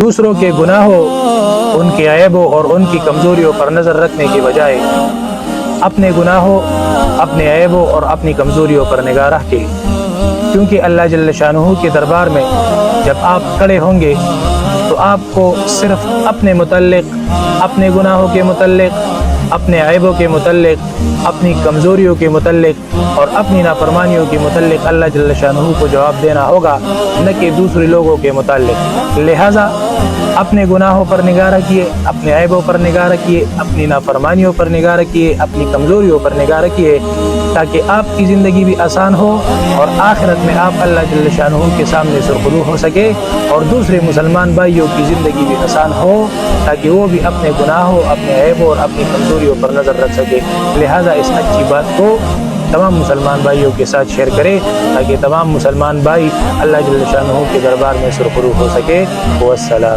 دوسروں کے گناہوں، ان کے عیبوں اور ان کی کمزوریوں پر نظر رکھنے کے بجائے اپنے گناہوں، اپنے عیبوں اور اپنی کمزوریوں پر نگاہ رکھ کے، کیونکہ اللہ جل شانہ کے دربار میں جب آپ کھڑے ہوں گے تو آپ کو صرف اپنے متعلق، اپنے گناہوں کے متعلق، اپنے عیبوں کے متعلق، اپنی کمزوریوں کے متعلق اور اپنی نافرمانیوں کے متعلق اللہ جل شانہ کو جواب دینا ہوگا، نہ کہ دوسرے لوگوں کے متعلق۔ لہٰذا اپنے گناہوں پر نگاہ رکھیے، اپنے عیبوں پر نگاہ رکھیے، اپنی نافرمانیوں پر نگاہ رکھیے، اپنی کمزوریوں پر نگاہ رکھیے، تاکہ آپ کی زندگی بھی آسان ہو اور آخرت میں آپ اللہ جل شانہ کے سامنے سرخرو ہو سکے، اور دوسرے مسلمان بھائیوں کی زندگی بھی آسان ہو تاکہ وہ بھی اپنے گناہوں، اپنے عیبوں اور اپنی کمزوریوں پر نظر رکھ سکے۔ لہٰذا اس اچھی بات کو تمام مسلمان بھائیوں کے ساتھ شیئر کرے تاکہ تمام مسلمان بھائی اللہ جل شانہ کے دربار میں سرخرو ہو سکے۔ والسلام۔